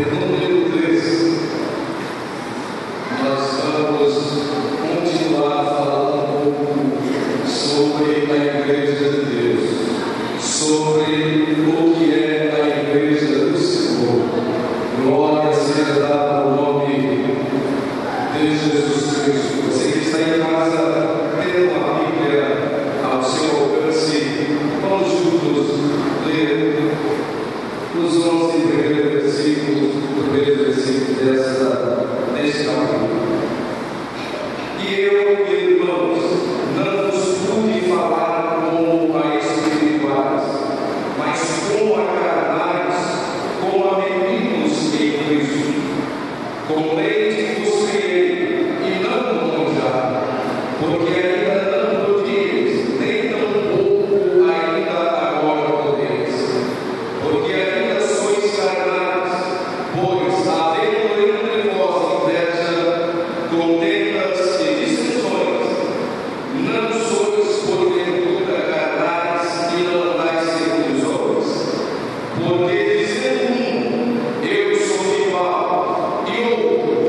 número 3, nós vamos continuar falando um pouco sobre a Igreja de Deus, sobre o que é a Igreja do Senhor. Glória seja dada ao nome de Jesus Cristo. Você que está em casa, tendo a Bíblia ao seu alcance, vamos juntos ler os 11 primeiros versículos, o primeiro versículo deste capítulo. E eu, irmãos, não vos pude falar como a espirituais, mas como a carnais, como a meninos em Cristo. Com leite vos criei, e não com manjar, porque ainda não podíeis, nem tampouco ainda agora podeis. Porque ainda sois carnais, pois, havendo entre vós inveja, contendas e dissensões, não sois porventura carnais e não andais segundo os homens. Porque dizendo um, eu sou rival, e outro,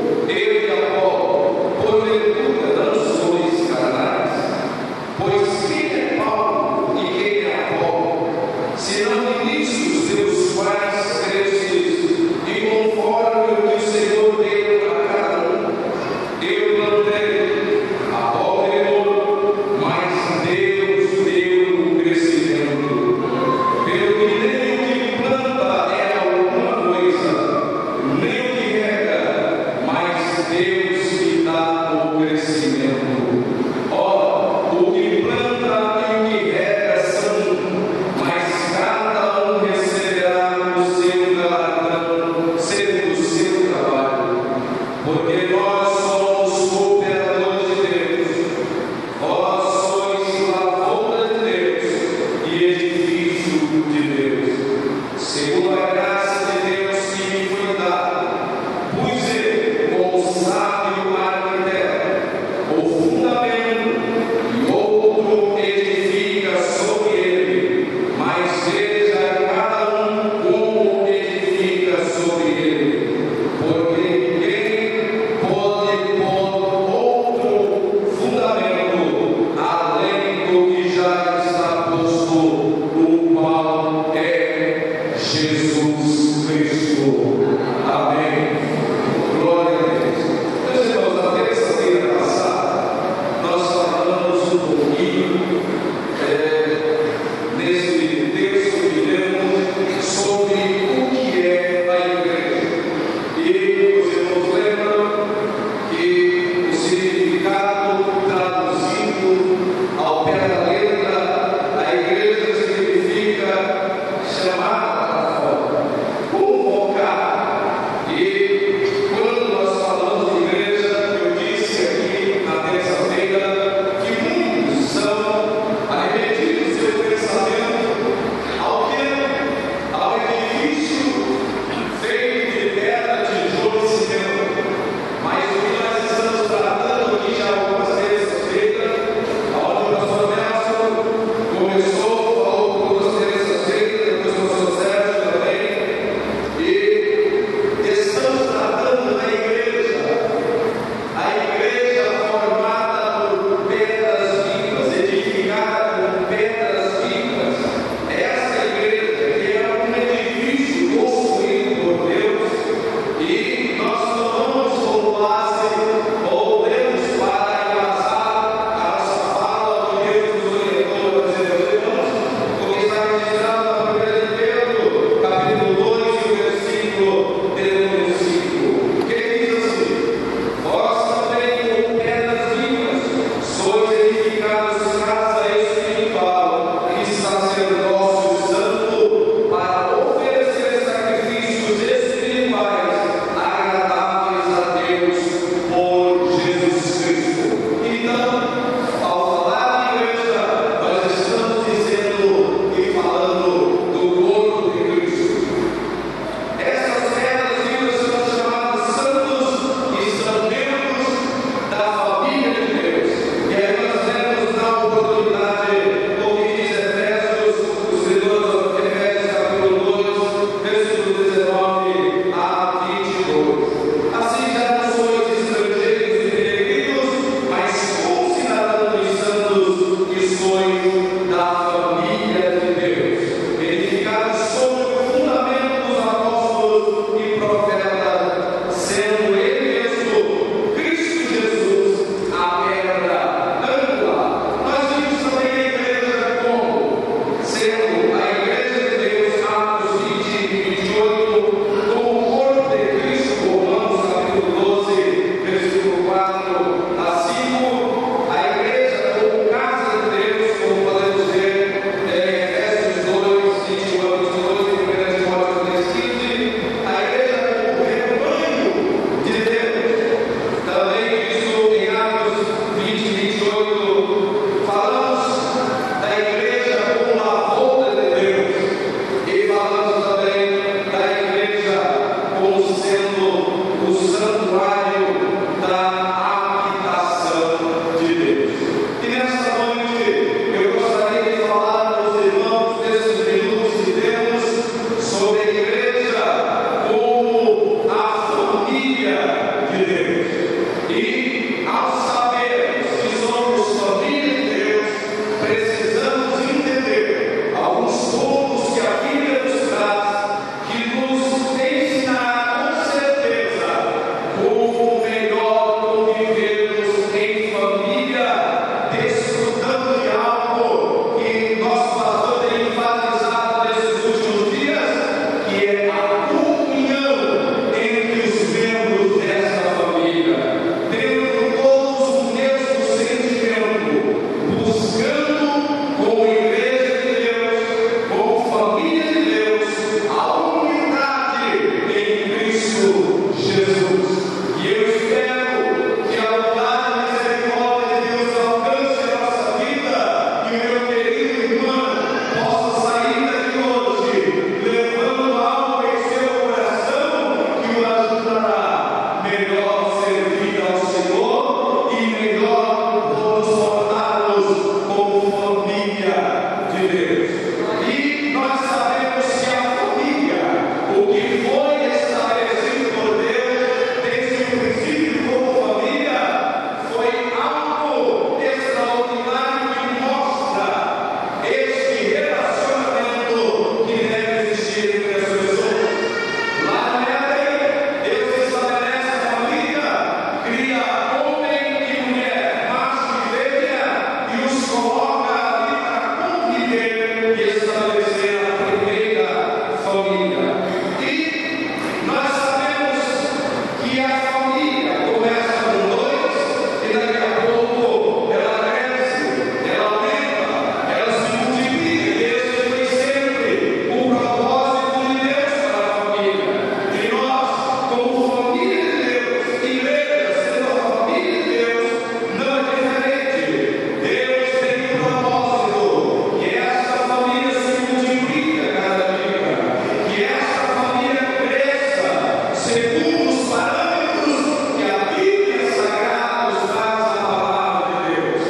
segundo os parâmetros que a Bíblia Sagrada nos traz na palavra de Deus.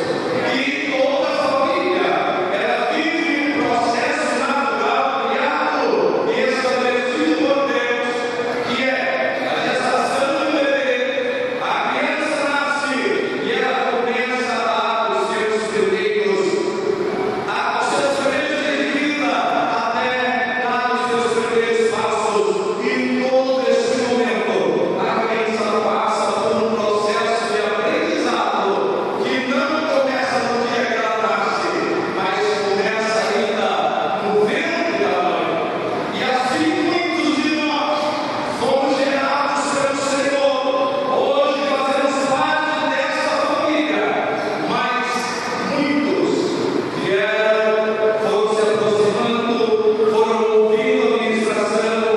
E toda a família, ela vive um processo natural criado e estabelecido por Deus, que é a gestação do bebê. A criança nasce e ela começa a dar os seus primeiros de vida, até dar os seus primeiros passos. E todo esse momento a criança passa por um processo de aprendizado que não começa no dia que ela nasce, mas começa ainda no ventre da mãe. E assim muitos de nós fomos gerados pelo Senhor. Hoje fazemos parte dessa família, mas muitos vieram, foram se aproximando, foram ouvindo a ministração,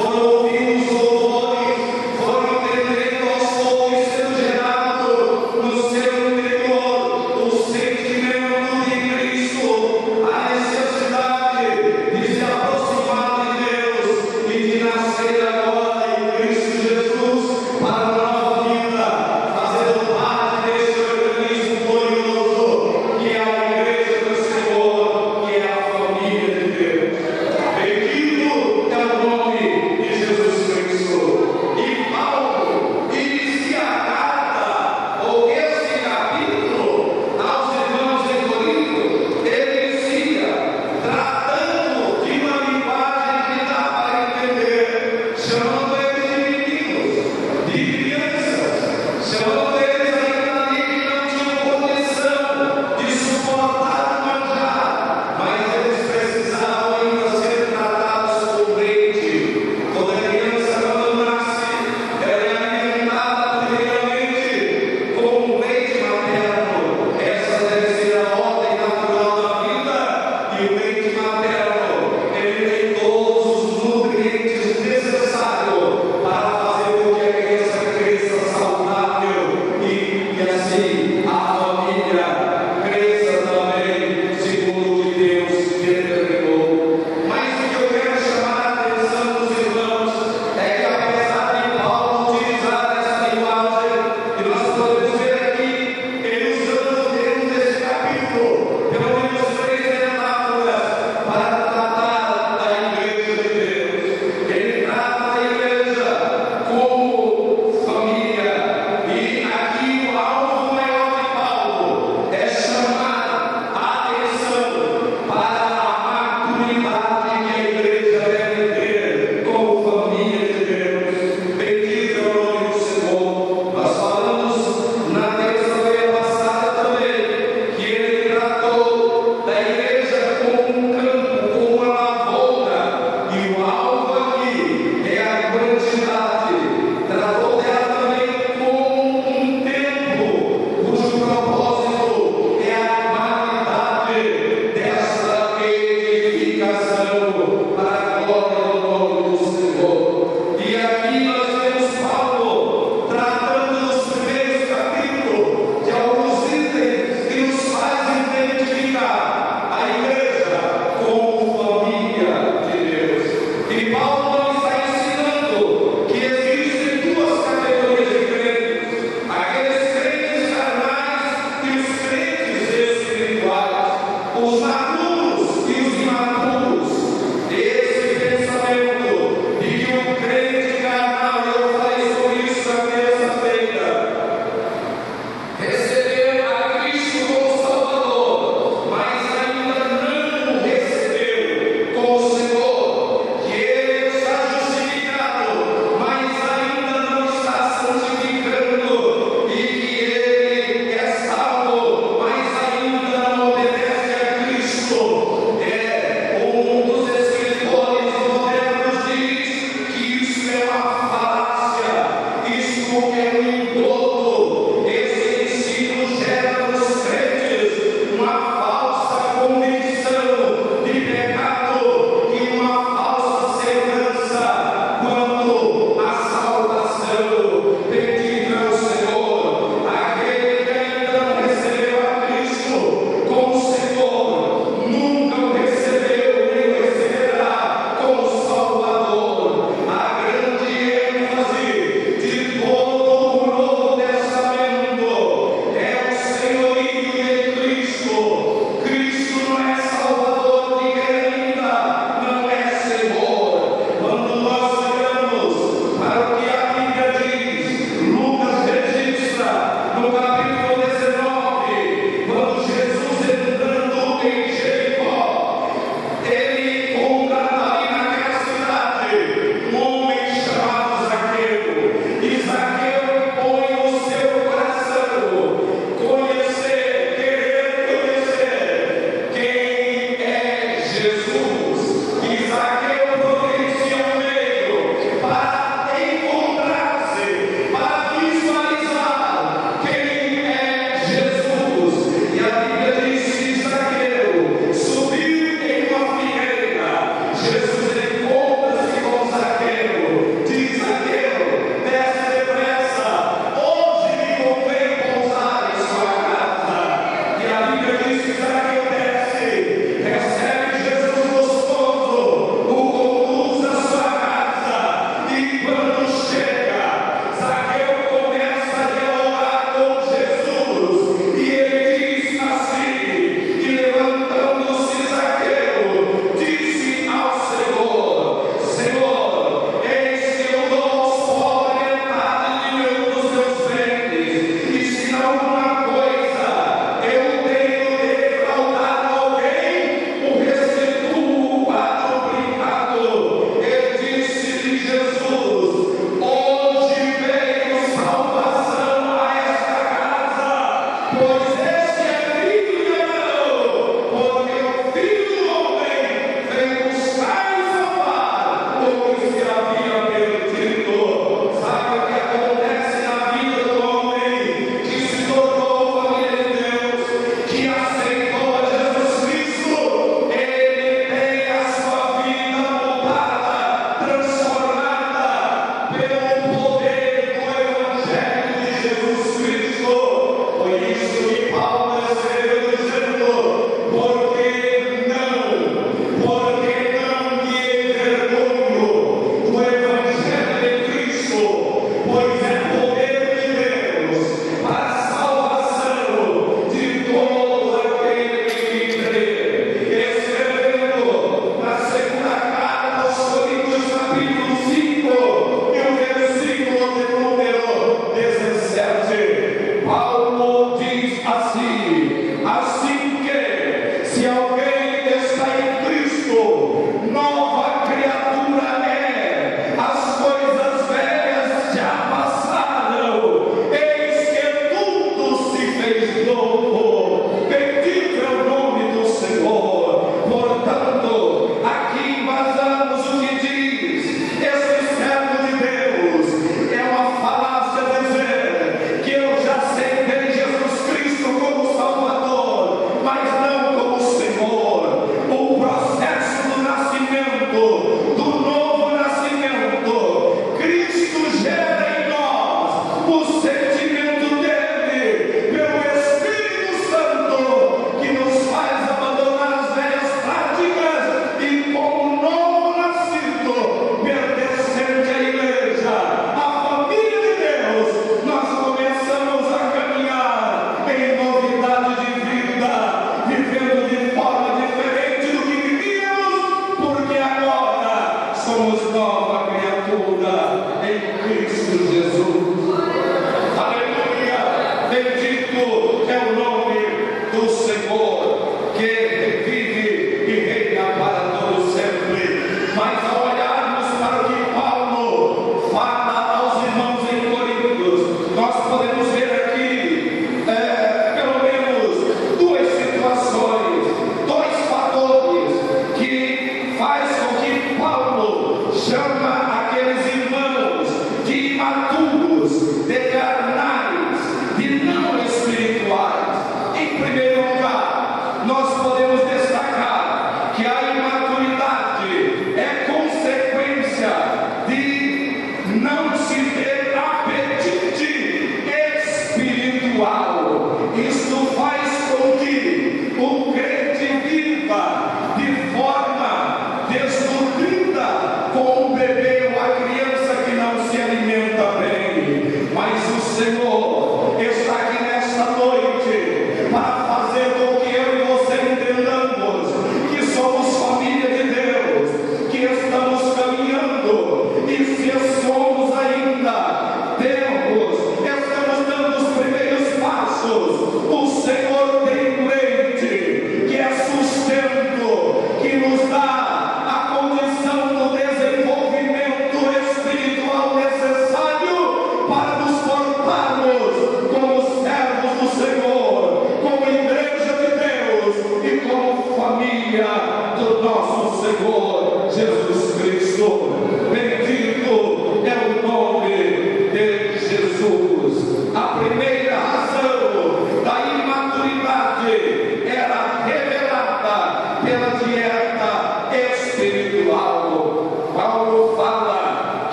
foram ouvindo os louvores, foram entendendo aos poucos, sendo gerado no seu interior o sentimento de Cristo, a necessidade de se aproximar de Deus e de nascer agora em Cristo Jesus para uma nova vida, fazendo parte desse organismo glorioso que é a Igreja do Senhor, que é a família de Deus. Bendito é o nome de Jesus Cristo. E Paulo inicia a carta, ou esse capítulo, aos irmãos em Corinto. Ele inicia tratando de uma linguagem que dá para entender, chamando eles de meninos, de crianças, chamando eles ainda ali que não tinham condição de suportar o manjar, mas eles precisavam ainda ser tratados com leite. Toda criança, quando nasce, ela é alimentada primeiramente com leite materno. Essa deve ser a ordem natural da vida. E o leite materno, ele tem todos os nutrientes necessários para fazer com que a criança cresça saudável e assim a família cresça também segundo o que Deus determinou. Mas o que eu quero chamar a atenção dos irmãos é que, apesar de Paulo utilizar essa linguagem, e nós podemos ver aqui, ele usando o termo desse capítulo, pelo menos 3 metáforas para tratar da Igreja de Deus. Ele trata a igreja como família, e aqui o alvo maior de Paulo é chamar a atenção para a maturidade que a igreja deve ter como família de Deus. Bendito é o nome do Senhor. Nós falamos na terça-feira passada também que ele tratou da igreja como um campo, como uma lavoura, e o alvo aqui é a quantidade. Tratou dela também como um templo, cujo propósito é a qualidade dessa edificação para a glória do nome do Senhor. E aqui nós temos Paulo tratando nos primeiros capítulos de alguns itens que nos fazem identificar a igreja como família de Deus. E Paulo não está ensinando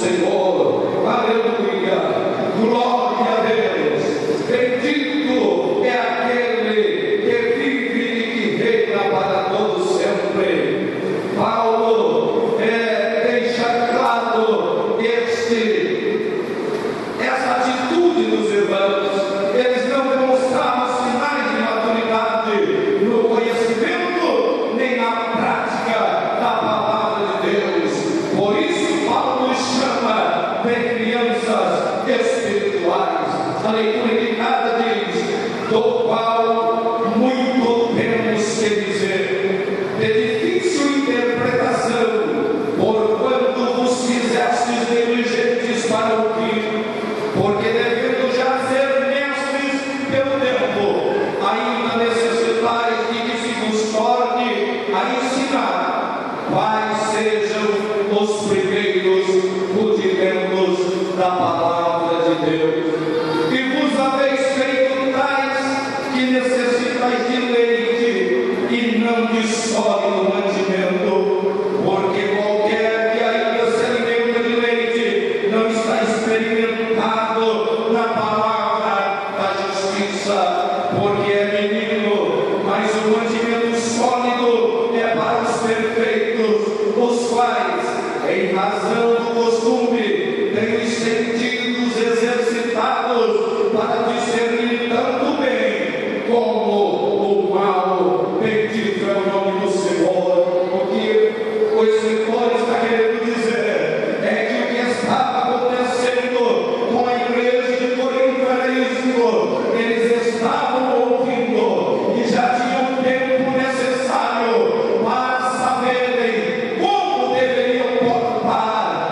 Senhor. Aleluia, glória a Deus. Bendito é aquele que vive e que reina para todo sempre. Paulo deixa claro essa atitude dos irmãos. Eles não demonstraram sinais de maturidade no conhecimento nem na prática da palavra de Deus. Por isso Paulo nos chama de crianças espirituais. A leitura indicada diz: do qual muito temos que dizer, de difícil interpretação, porquanto vos fizestes negligentes para ouvir, porque devendo já ser mestres pelo tempo, ainda necessitais de que se vos torne a ensinar quais sejam os primeiros rudimentos da palavra de Deus. E vos haveis feito tais que necessitais de leite e não de sólido mantimento, porque qualquer que ainda se alimenta de leite não está experimentado na palavra da justiça, porque é menino. Mas o mantimento sólido é para os perfeitos, os quais, em razão do costume, têm os sentidos exercitados para discernir tanto bem como o mal. Bendito é o nome do Senhor. O que o escritor está querendo dizer é que o que estava acontecendo com a igreja de Corinto era isso. Eles estavam ouvindo e já tinham o tempo necessário para saberem como deveriam portar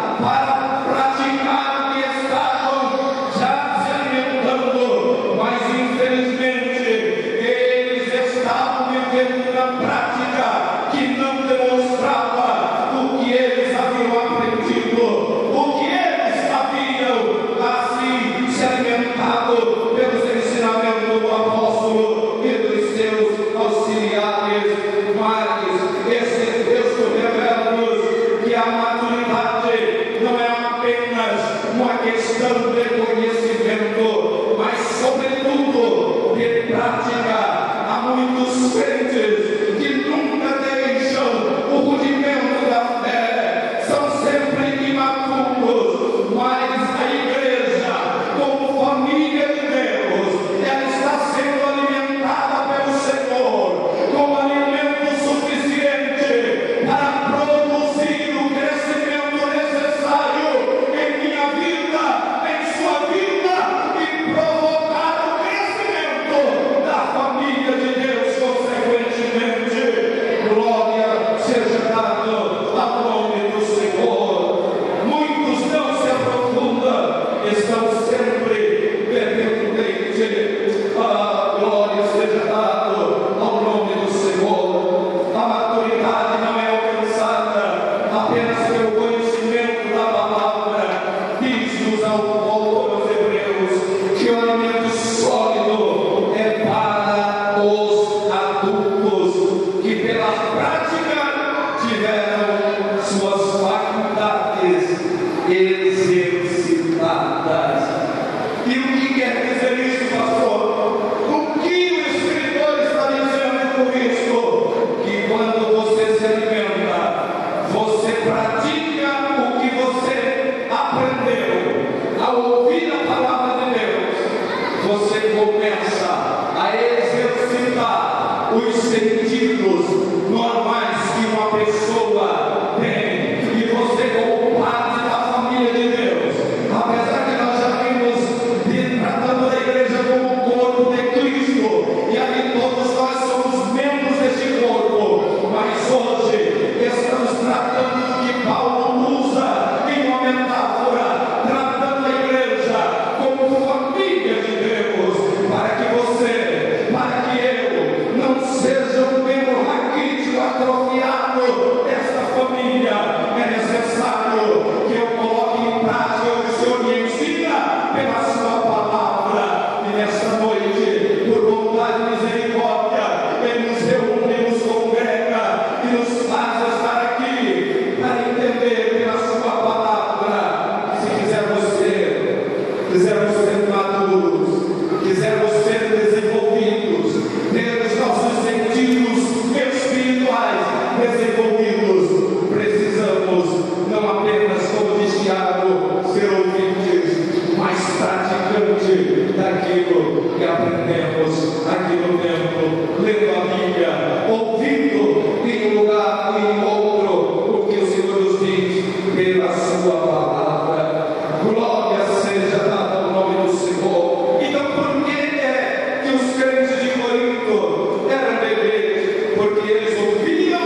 dar o encontro, o que o Senhor nos diz pela sua palavra. Glória seja dada ao nome do Senhor. Então, por que é que os crentes de Corinto eram bebês? Porque eles ouviam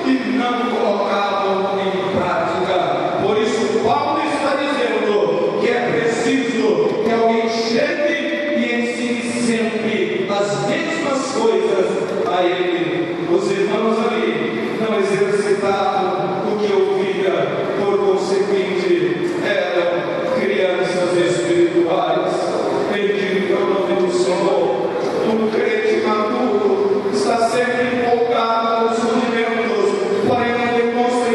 e não colocavam em prática. Por isso, Paulo está dizendo que é preciso que alguém chegue e ensine sempre as mesmas coisas a ele. Os irmãos ali não exercitavam o que ouvia, por conseguinte, eram crianças espirituais. Bendito é o nome do Senhor. Um crente maduro está sempre empolgado nos movimentos, porém não demonstra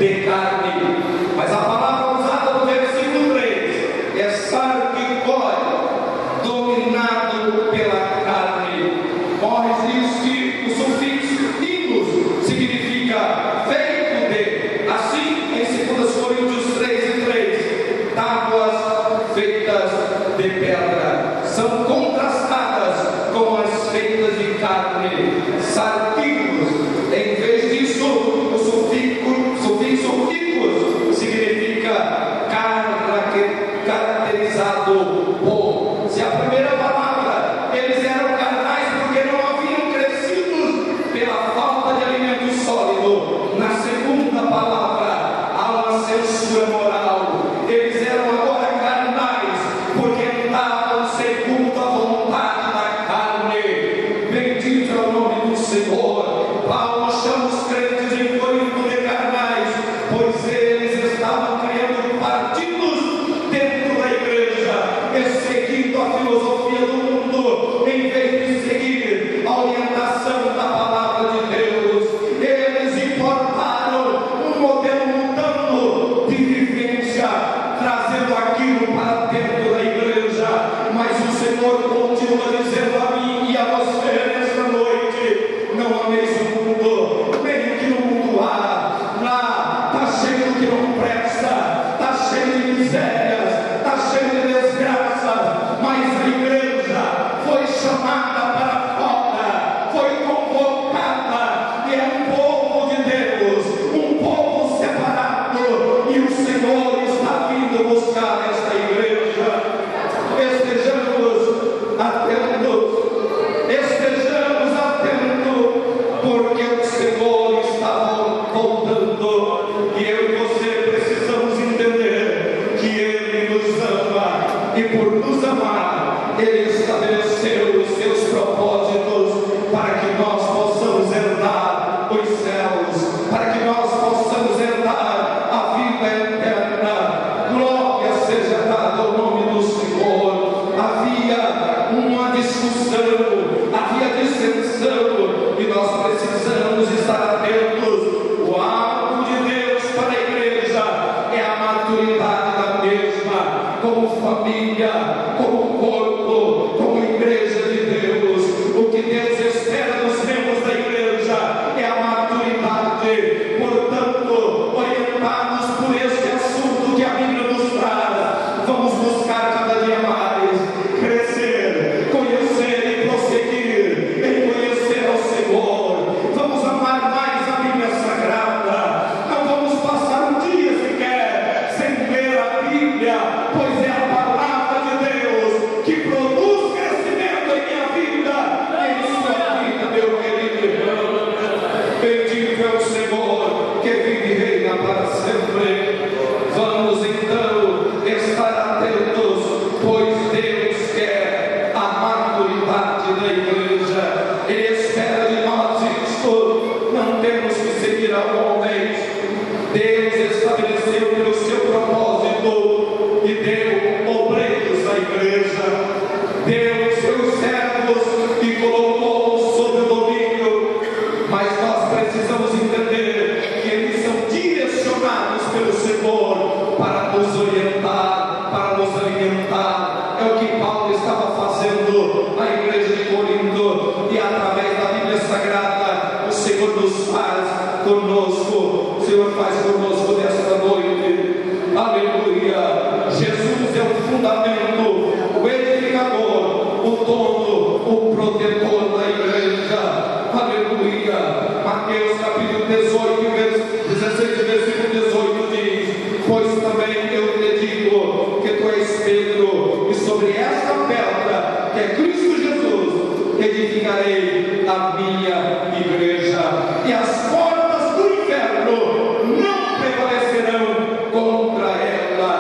de carne. Mas a palavra usada no versículo 3 é sarkikoi, dominado pela carne. Mas diz que o sufixo inos significa feito de. Assim, em 2 Coríntios 3:3, tábuas feitas de pedra são contrastadas com as feitas de carne. Sarquicos, em vez disso, o sufixo icos significa caracterizado por. Se a primeira palavra, eles eram carnais porque não haviam crescido pela falta de alimento sólido. Na segunda palavra, há uma censura moral. Eles eram agora carnais porque andavam segundo a vontade da carne. Bendito é o nome do Senhor. Paulo chama os crentes em Corinto de carnais, pois eles estavam criando partidos dentro da igreja e seguindo a filosofia do mundo, em vez de seguir a orientação da palavra de Deus. Eles importaram um modelo mundano de vivência, trazendo aquilo para dentro da igreja. Mas o Senhor continua dizendo a mim e a você nesta noite: não ameis o mundo, nem o que no mundo há. Lá está cheio do que não presta, está cheio de misérias, está cheio de desgraças. Mas a igreja foi chamada para fora, foi convocada, e é um povo de Deus, um povo separado, e o Senhor está vindo buscar esta igreja. Estejamos atentos, porque o Senhor está voltando, e eu e você precisamos entender que Ele nos ama, e por nos amar, Ele estabeleceu os seus propósitos para que nós possamos herdar os céus, para que nós possamos herdar a vida eterna. Glória seja dada ao nome do Senhor. Havia uma discussão, havia dissensão, e nós precisamos estar atentos. O alvo de Deus para a igreja é a maturidade da mesma, como família, como corpo, como igreja de Deus. O que Deus espera dos membros da igreja é a maturidade. Portanto, orientados por este assunto que a Bíblia nos traz, vamos buscar cada dia mais crescer, conhecer e prosseguir em conhecer ao Senhor. Vamos amar mais a Bíblia Sagrada. Não vamos passar um dia sequer sem ler a Bíblia, pois é a palavra de Deus que produz crescimento em minha vida e em sua vida, meu querido irmão. Bendito é o Senhor que vive e reina para sempre. Vamos então estar atentos, pois Deus quer a maturidade da igreja. Ele espera de nós isto. Não temos que seguir a homens. Deus estabeleceu pelo seu propósito e deu obreiros à igreja. Deus deu os servos e colocou sob o domínio. Mas nós precisamos entender que eles são direcionados pelo Senhor para nos orientar, para nos alimentar. É o que Paulo estava fazendo na igreja de Corinto, e através da Bíblia Sagrada o Senhor nos faz conosco. O Senhor faz conosco nesta noite. Aleluia. Jesus é o fundamento, o edificador, o dono, o protetor da igreja. Aleluia. Mateus capítulo 18, 16, versículo 18 diz: pois também eu te digo que tu és Pedro, e sobre esta pedra, que é Cristo Jesus, edificarei a minha igreja, e as portas do inferno não prevalecerão contra ela.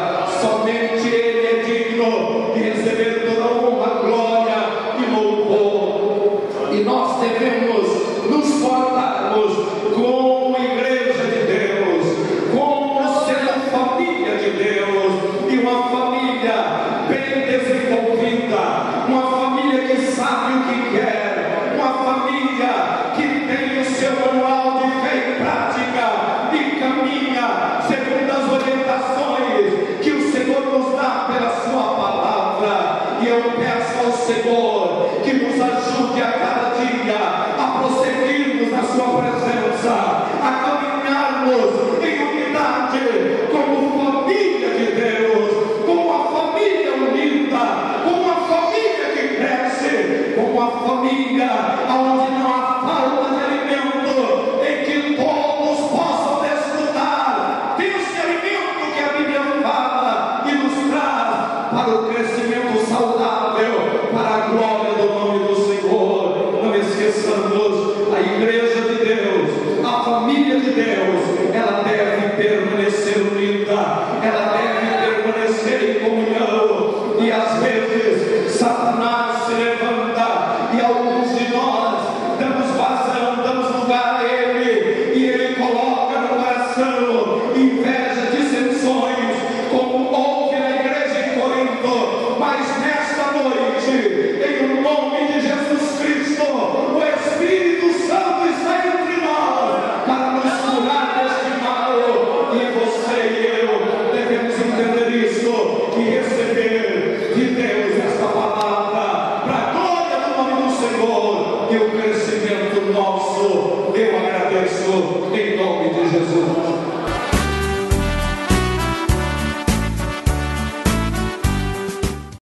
Somente Ele é digno de receber toda a honra, glória e louvor. E nós devemos nos portarmos como igreja de Deus, como sendo família de Deus, e uma família bem desenvolvida, uma família que sabe o que quer, uma Senhor que nos ajude a cada dia a prosseguirmos na sua presença, a caminharmos em unidade como família de Deus, como uma família unida, como uma família que cresce, como uma família onde não há falta de alimento, em que todos possam desfrutar desse alimento que a Bíblia fala e nos traz para o crescimento saudável, para a glória do nome do Senhor. Não esqueçamos, a igreja de Deus, a família de Deus, ela deve permanecer unida, ela deve permanecer em comunhão. E às vezes Satanás se levanta e alguns de nós damos vazão, damos lugar a ele, e ele coloca no coração inveja, dissensões, como houve na igreja em Corinto. Mas nesta noite, em nome de Jesus Cristo, o Espírito Santo está entre nós para nos curar deste mal, e você e eu devemos entender isso e receber de Deus esta palavra para a glória do nome do Senhor e o crescimento nosso. Eu agradeço em nome de Jesus.